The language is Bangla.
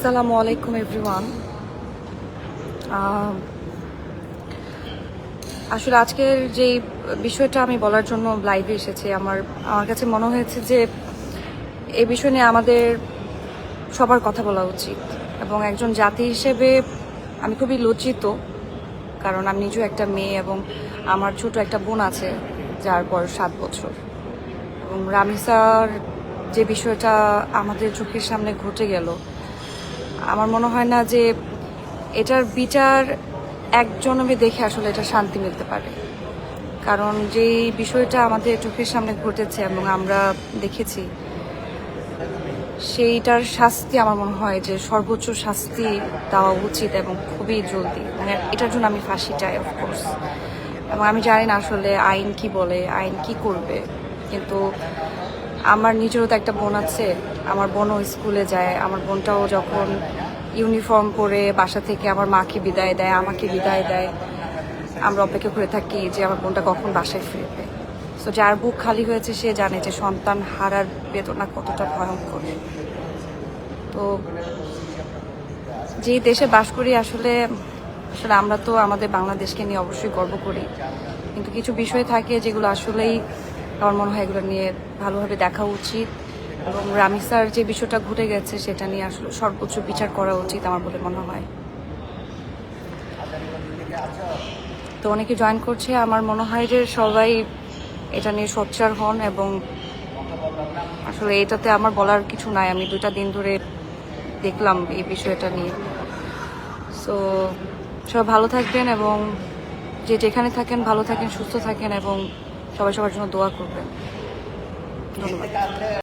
আসসালামু আলাইকুম এভরিওয়ান। আসলে আজকের যে বিষয়টা আমি বলার জন্য লাইভে এসেছি, আমার কাছে মনে হয়েছে যে এই বিষয় নিয়ে আমাদের সবার কথা বলা উচিত। এবং একজন জাতি হিসেবে আমি খুবই লজ্জিত, কারণ আমি নিজেও একটা মেয়ে এবং আমার ছোট একটা বোন আছে যার বয়স 7 বছর। এবং রামিসার যে বিষয়টা আমাদের চোখের সামনে ঘটে গেল, আমার মনে হয় না যে এটার বিচার একজনকে দেখে আসলে এটা শান্তি মিলতে পারে। কারণ যেই বিষয়টা আমাদের চোখের সামনে ঘটেছে এবং আমরা দেখেছি, সেইটার শাস্তি আমার মনে হয় যে সর্বোচ্চ শাস্তি দেওয়া উচিত এবং খুবই জলদি। মানে এটার জন্য আমি ফাঁসি চাই অফকোর্স। এবং আমি জানি না আসলে আইন কি বলে, আইন কি করবে, কিন্তু আমার নিজেরও তো একটা বোন আছে। আমার বোনও স্কুলে যায়। আমার বোনটাও যখন ইউনিফর্ম পরে বাসা থেকে আমার মাকে বিদায় দেয়, আমাকে বিদায় দেয়, আমরা অপেক্ষা করে থাকি যে আমার বোনটা কখন বাসায় ফিরবে। তো যার বুক খালি হয়েছে সে জানে যে সন্তান হারার বেদনা কতটা ভয়ঙ্কর। তো যেই দেশে বাস করি আসলে আসলে আমরা তো আমাদের বাংলাদেশকে নিয়ে অবশ্যই গর্ব করি, কিন্তু কিছু বিষয় থাকে যেগুলো আসলেই আমার মনে হয় এগুলো নিয়ে ভালোভাবে দেখা উচিত। এবং রামিসার যে বিষয়টা ঘটে গেছে সেটা নিয়ে আসলে সর্বোচ্চ বিচার করা উচিত আমার বলে মনে হয়। তো অনেকে জয়েন করছে, আমার মনে হয় যে সবাই এটা নিয়ে সোচ্চার হন। এবং আসলে এটাতে আমার বলার কিছু নাই, আমি 2টা দিন ধরে দেখলাম এই বিষয়টা নিয়ে। সো সবাই ভালো থাকবেন এবং যে যেখানে থাকেন ভালো থাকেন, সুস্থ থাকেন এবং সবাই সবার জন্য দোয়া করবেন। ধন্যবাদ।